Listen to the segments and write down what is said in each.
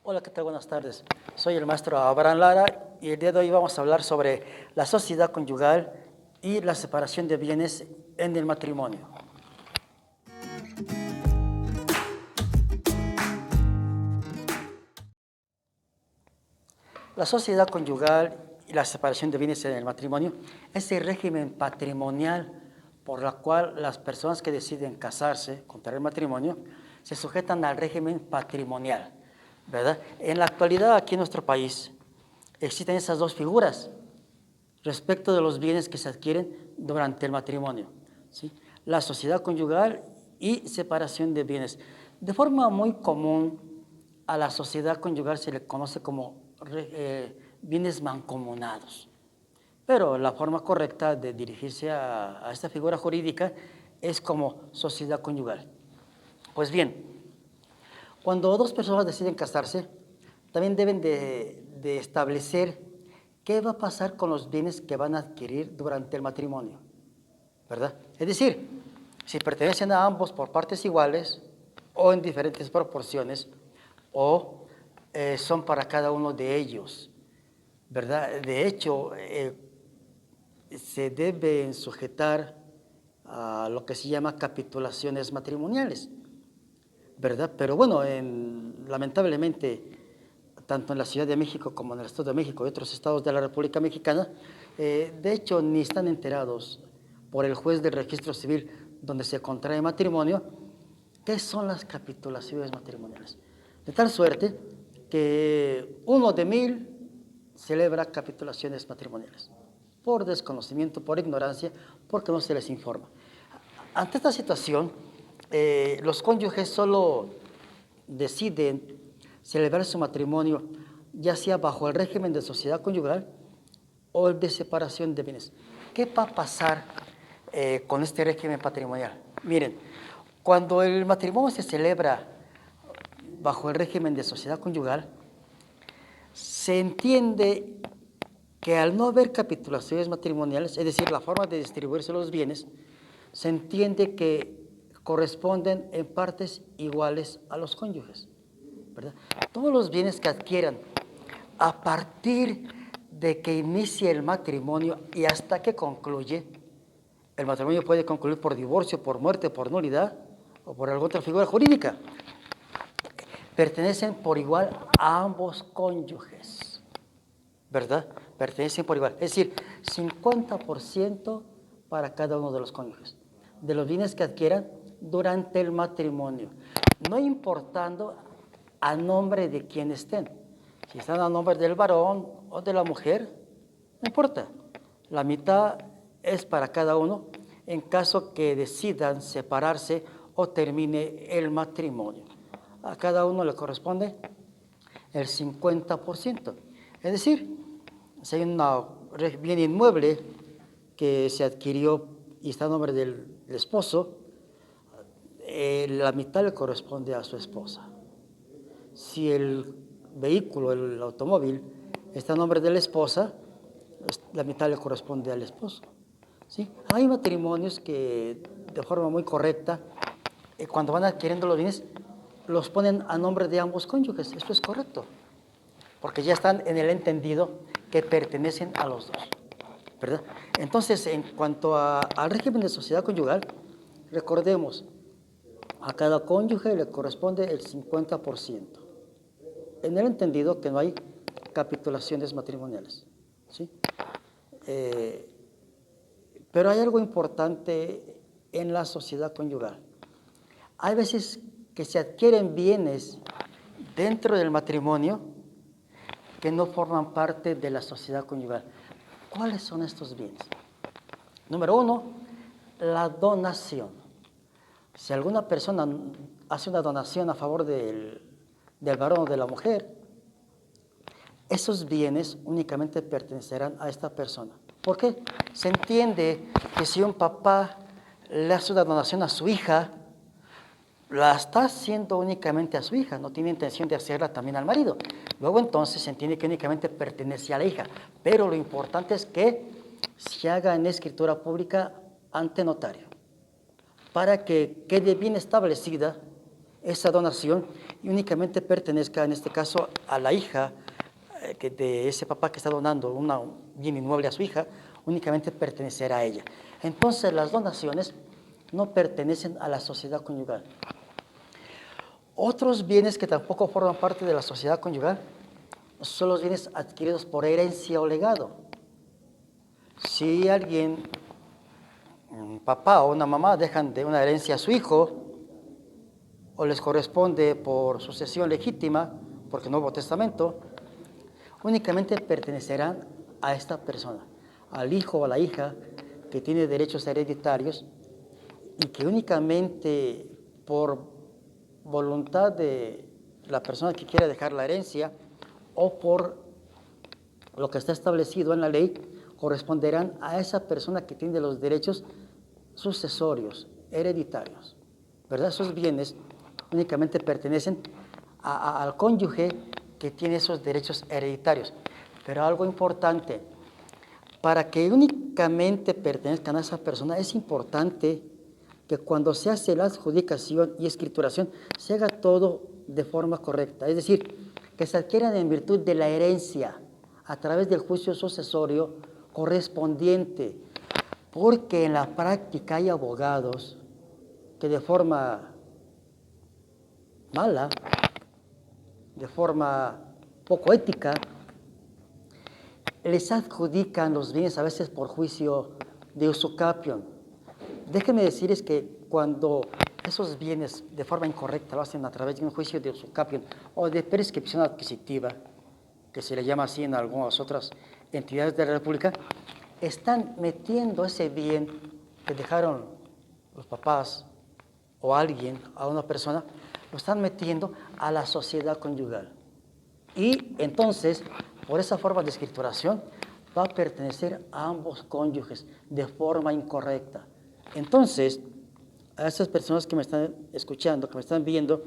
Hola, ¿qué tal? Buenas tardes. Soy el maestro Abraham Lara y el día de hoy vamos a hablar sobre la sociedad conyugal y la separación de bienes en el matrimonio. La sociedad conyugal y la separación de bienes en el matrimonio es el régimen patrimonial por la cual las personas que deciden casarse, contraer matrimonio, se sujetan al régimen patrimonial, ¿verdad? En la actualidad, aquí en nuestro país, existen esas dos figuras respecto de los bienes que se adquieren durante el matrimonio, ¿sí? La sociedad conyugal y separación de bienes. De forma muy común, a la sociedad conyugal se le conoce como bienes mancomunados, pero la forma correcta de dirigirse a esta figura jurídica es como sociedad conyugal. Pues bien, cuando dos personas deciden casarse, también deben de establecer qué va a pasar con los bienes que van a adquirir durante el matrimonio, ¿verdad? Es decir, si pertenecen a ambos por partes iguales o en diferentes proporciones o son para cada uno de ellos, ¿verdad? De hecho, se deben sujetar a lo que se llama capitulaciones matrimoniales, ¿verdad? Pero bueno, lamentablemente, tanto en la Ciudad de México como en el Estado de México y otros estados de la República Mexicana, de hecho, ni están enterados por el juez del registro civil donde se contrae matrimonio, qué son las capitulaciones matrimoniales. De tal suerte que 1 de 1000 celebra capitulaciones matrimoniales, por desconocimiento, por ignorancia, porque no se les informa. Ante esta situación, los cónyuges solo deciden celebrar su matrimonio, ya sea bajo el régimen de sociedad conyugal o el de separación de bienes. ¿Qué va a pasar con este régimen patrimonial? Miren, cuando el matrimonio se celebra bajo el régimen de sociedad conyugal, se entiende que al no haber capitulaciones matrimoniales, es decir, la forma de distribuirse los bienes, se entiende que corresponden en partes iguales a los cónyuges, ¿verdad? Todos los bienes que adquieran a partir de que inicie el matrimonio y hasta que concluye, el matrimonio puede concluir por divorcio, por muerte, por nulidad o por alguna otra figura jurídica, pertenecen por igual a ambos cónyuges, ¿verdad? Pertenecen por igual, es decir, 50% para cada uno de los cónyuges, de los bienes que adquieran durante el matrimonio, no importando a nombre de quién estén. Si están a nombre del varón o de la mujer, no importa. La mitad es para cada uno en caso que decidan separarse o termine el matrimonio. A cada uno le corresponde el 50%. Es decir, si hay un bien inmueble que se adquirió y está a nombre del esposo, la mitad le corresponde a su esposa. Si el vehículo, el automóvil, está a nombre de la esposa, la mitad le corresponde al esposo, ¿sí? Hay matrimonios que de forma muy correcta, cuando van adquiriendo los bienes, los ponen a nombre de ambos cónyuges. Esto es correcto, porque ya están en el entendido que pertenecen a los dos, ¿verdad? Entonces, en cuanto al régimen de sociedad conyugal, recordemos, a cada cónyuge le corresponde el 50%, en el entendido que no hay capitulaciones matrimoniales, ¿sí? Pero hay algo importante en la sociedad conyugal. Hay veces que se adquieren bienes dentro del matrimonio que no forman parte de la sociedad conyugal. ¿Cuáles son estos bienes? Número 1, la donación. Si alguna persona hace una donación a favor del varón o de la mujer, esos bienes únicamente pertenecerán a esta persona. ¿Por qué? Se entiende que si un papá le hace una donación a su hija, la está haciendo únicamente a su hija, no tiene intención de hacerla también al marido. Luego entonces se entiende que únicamente pertenece a la hija, pero lo importante es que se haga en escritura pública ante notario, para que quede bien establecida esa donación y únicamente pertenezca, en este caso, a la hija de ese papá que está donando un bien inmueble a su hija, únicamente pertenecerá a ella. Entonces, las donaciones no pertenecen a la sociedad conyugal. Otros bienes que tampoco forman parte de la sociedad conyugal son los bienes adquiridos por herencia o legado. Si alguien, un papá o una mamá, dejan de una herencia a su hijo, o les corresponde por sucesión legítima, porque no hubo testamento, únicamente pertenecerán a esta persona, al hijo o a la hija que tiene derechos hereditarios y que únicamente por voluntad de la persona que quiere dejar la herencia o por lo que está establecido en la ley, corresponderán a esa persona que tiene los derechos sucesorios, hereditarios, ¿verdad? Esos bienes únicamente pertenecen al cónyuge que tiene esos derechos hereditarios. Pero algo importante, para que únicamente pertenezcan a esa persona, es importante que cuando se hace la adjudicación y escrituración, se haga todo de forma correcta. Es decir, que se adquieran en virtud de la herencia, a través del juicio sucesorio correspondiente. Porque en la práctica hay abogados que de forma mala, de forma poco ética, les adjudican los bienes a veces por juicio de usucapión. Déjenme decirles que cuando esos bienes de forma incorrecta lo hacen a través de un juicio de usucapión o de prescripción adquisitiva, que se le llama así en algunas otras entidades de la República, están metiendo ese bien que dejaron los papás o alguien, a una persona, lo están metiendo a la sociedad conyugal. Y entonces, por esa forma de escrituración, va a pertenecer a ambos cónyuges de forma incorrecta. Entonces, a esas personas que me están escuchando, que me están viendo,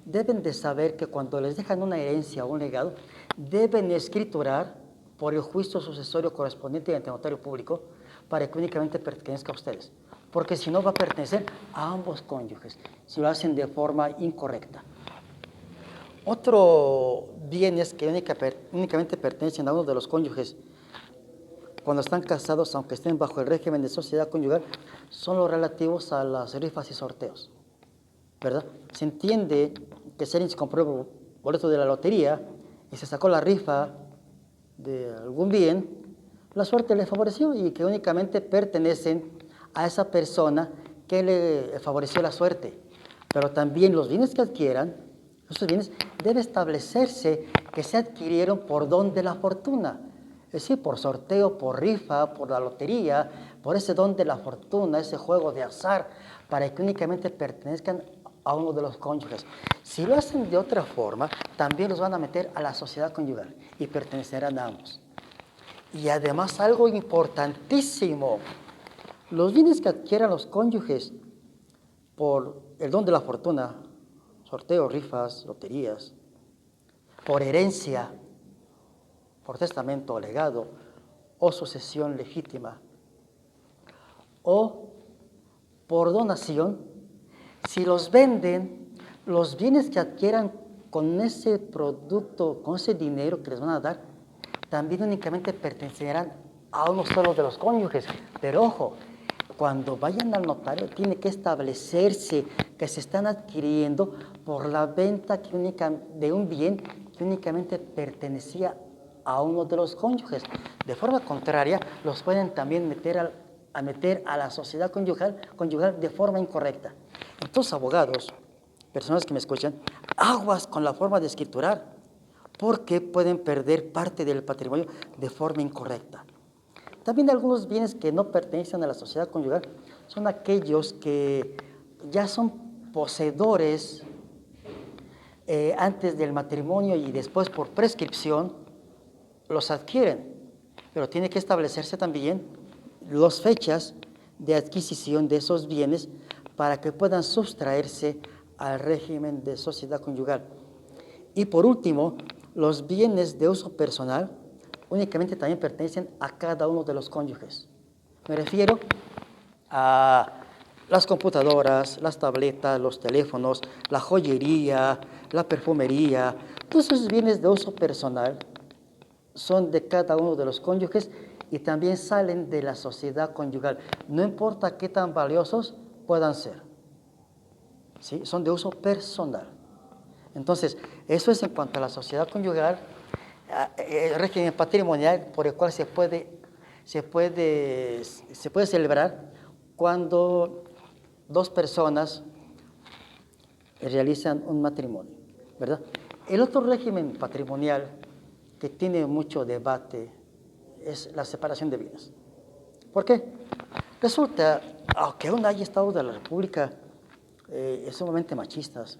deben de saber que cuando les dejan una herencia o un legado, deben escriturar por el juicio sucesorio correspondiente ante notario público para que únicamente pertenezca a ustedes. Porque si no, va a pertenecer a ambos cónyuges, si lo hacen de forma incorrecta. Otro bienes que únicamente pertenecen a uno de los cónyuges cuando están casados, aunque estén bajo el régimen de sociedad conyugal, son los relativos a las rifas y sorteos, ¿verdad? Se entiende que si alguien se compró el boleto de la lotería y se sacó la rifa de algún bien, la suerte le favoreció y que únicamente pertenecen a esa persona que le favoreció la suerte. Pero también los bienes que adquieran, esos bienes debe establecerse que se adquirieron por don de la fortuna. Es decir, por sorteo, por rifa, por la lotería, por ese don de la fortuna, ese juego de azar, para que únicamente pertenezcan a uno de los cónyuges. Si lo hacen de otra forma, también los van a meter a la sociedad conyugal y pertenecerán a ambos. Y además algo importantísimo, los bienes que adquieran los cónyuges por el don de la fortuna, sorteo, rifas, loterías, por herencia, por testamento o legado, o sucesión legítima, o por donación, si los venden, los bienes que adquieran con ese producto, con ese dinero que les van a dar, también únicamente pertenecerán a uno solo de los cónyuges. Pero ojo, cuando vayan al notario tiene que establecerse que se están adquiriendo por la venta de un bien que únicamente pertenecía a uno de los cónyuges. De forma contraria, los pueden también meter a la sociedad conyugal de forma incorrecta. Entonces, abogados, personas que me escuchan, aguas con la forma de escriturar, porque pueden perder parte del patrimonio de forma incorrecta. También algunos bienes que no pertenecen a la sociedad conyugal son aquellos que ya son poseedores antes del matrimonio y después por prescripción los adquieren, pero tiene que establecerse también las fechas de adquisición de esos bienes para que puedan sustraerse al régimen de sociedad conyugal. Y por último, los bienes de uso personal únicamente también pertenecen a cada uno de los cónyuges. Me refiero a las computadoras, las tabletas, los teléfonos, la joyería, la perfumería, todos esos bienes de uso personal son de cada uno de los cónyuges y también salen de la sociedad conyugal. No importa qué tan valiosos puedan ser, ¿sí? Son de uso personal. Entonces, eso es en cuanto a la sociedad conyugal, el régimen patrimonial por el cual se puede celebrar cuando dos personas realizan un matrimonio, ¿verdad? El otro régimen patrimonial que tiene mucho debate es la separación de bienes. ¿Por qué? Resulta, aunque aún hay estados de la República sumamente machistas,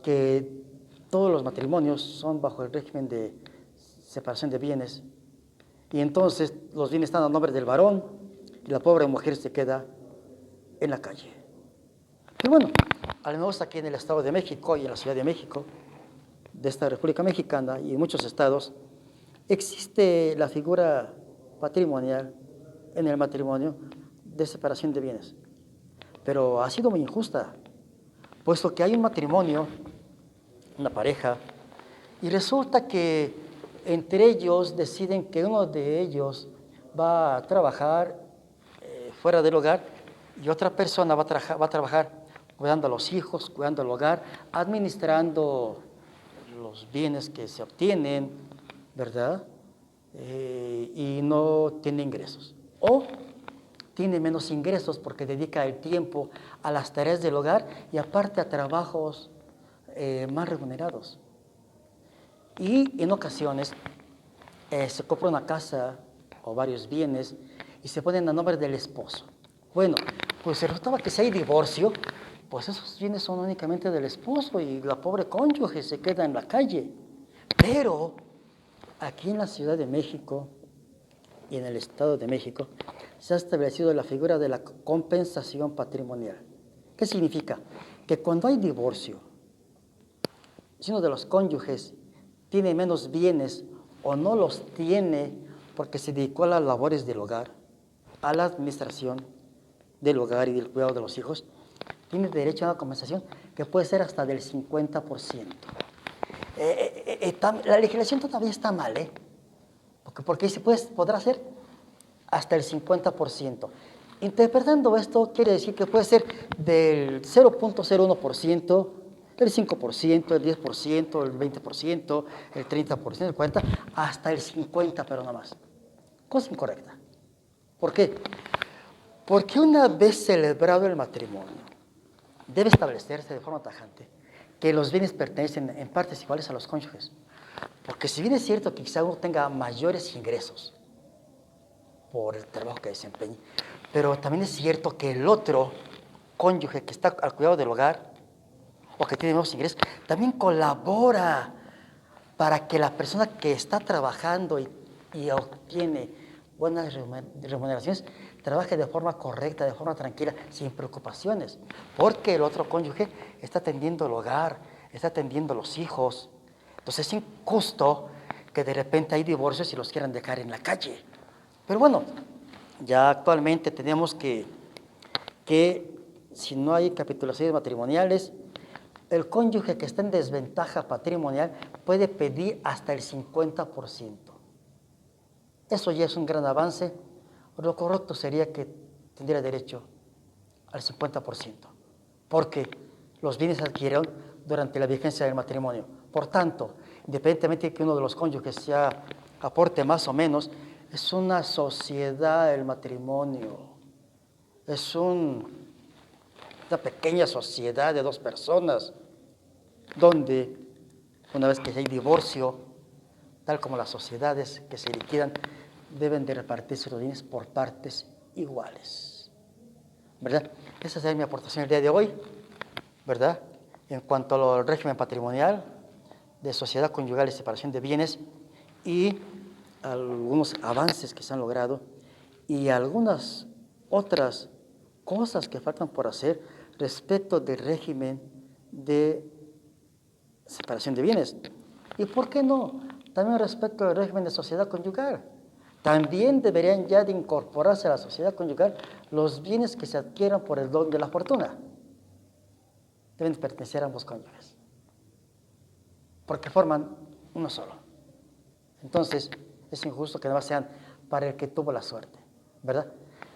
que todos los matrimonios son bajo el régimen de separación de bienes, y entonces los bienes están a nombre del varón y la pobre mujer se queda en la calle. Y bueno, al menos aquí en el Estado de México y en la Ciudad de México, de esta República Mexicana y en muchos estados, existe la figura patrimonial en el matrimonio de separación de bienes. Pero ha sido muy injusta, puesto que hay un matrimonio, una pareja, y resulta que entre ellos deciden que uno de ellos va a trabajar fuera del hogar y otra persona va a trabajar cuidando a los hijos, cuidando el hogar, administrando los bienes que se obtienen, ¿verdad? Y no tiene ingresos. O tiene menos ingresos porque dedica el tiempo a las tareas del hogar y aparte a trabajos más remunerados. Y en ocasiones se compra una casa o varios bienes y se ponen a nombre del esposo. Bueno, pues resultaba que si hay divorcio, pues esos bienes son únicamente del esposo y la pobre cónyuge se queda en la calle. Pero aquí en la Ciudad de México y en el Estado de México se ha establecido la figura de la compensación patrimonial. ¿Qué significa? Que cuando hay divorcio, si uno de los cónyuges tiene menos bienes o no los tiene porque se dedicó a las labores del hogar, a la administración del hogar y del cuidado de los hijos, tiene derecho a una compensación que puede ser hasta del 50%. La legislación todavía está mal, porque se podrá hacer hasta el 50%. Interpretando esto, quiere decir que puede ser del 0.01%, el 5%, el 10%, el 20%, el 30%, el 40%, hasta el 50%, pero no más. Cosa incorrecta. ¿Por qué? Porque una vez celebrado el matrimonio, debe establecerse de forma tajante que los bienes pertenecen en partes iguales a los cónyuges. Porque si bien es cierto que quizá uno tenga mayores ingresos por el trabajo que desempeñe, pero también es cierto que el otro cónyuge que está al cuidado del hogar o que tiene nuevos ingresos, también colabora para que la persona que está trabajando y obtiene buenas remuneraciones, trabaje de forma correcta, de forma tranquila, sin preocupaciones, porque el otro cónyuge está atendiendo el hogar, está atendiendo los hijos. Entonces es injusto que de repente hay divorcios y los quieran dejar en la calle. Pero bueno, ya actualmente tenemos que si no hay capitulaciones matrimoniales, el cónyuge que está en desventaja patrimonial puede pedir hasta el 50%. Eso ya es un gran avance. Lo correcto sería que tendría derecho al 50%, porque los bienes se adquirieron durante la vigencia del matrimonio. Por tanto, independientemente de que uno de los cónyuges sea aporte más o menos, es una sociedad el matrimonio. Es una pequeña sociedad de dos personas, donde una vez que hay divorcio, tal como las sociedades que se liquidan, deben de repartirse los bienes por partes iguales, ¿verdad? Esa sería mi aportación el día de hoy, ¿verdad? En cuanto al régimen patrimonial de sociedad conyugal y separación de bienes y algunos avances que se han logrado y algunas otras cosas que faltan por hacer respecto del régimen de separación de bienes. ¿Y por qué no? También respecto al régimen de sociedad conyugal. también deberían ya de incorporarse a la sociedad conyugal los bienes que se adquieran por el don de la fortuna. Deben pertenecer a ambos cónyuges, porque forman uno solo. Entonces, es injusto que nada más sean para el que tuvo la suerte, ¿verdad?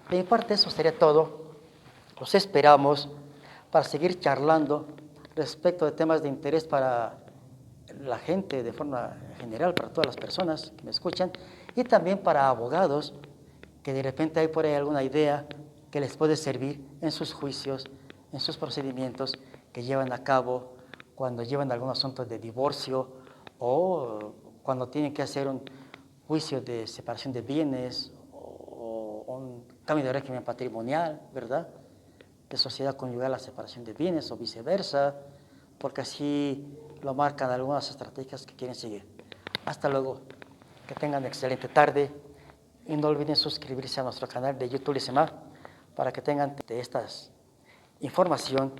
De mi parte, eso sería todo. Los esperamos para seguir charlando respecto de temas de interés para la gente de forma general, para todas las personas que me escuchan, y también para abogados que de repente hay por ahí alguna idea que les puede servir en sus juicios, en sus procedimientos que llevan a cabo cuando llevan algún asunto de divorcio o cuando tienen que hacer un juicio de separación de bienes o un cambio de régimen patrimonial, ¿verdad? De sociedad conyugal a separación de bienes o viceversa, porque así lo marcan algunas estrategias que quieren seguir. Hasta luego, que tengan excelente tarde y no olviden suscribirse a nuestro canal de YouTube Lisema para que tengan de estas información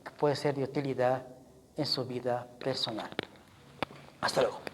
que puede ser de utilidad en su vida personal. Hasta luego.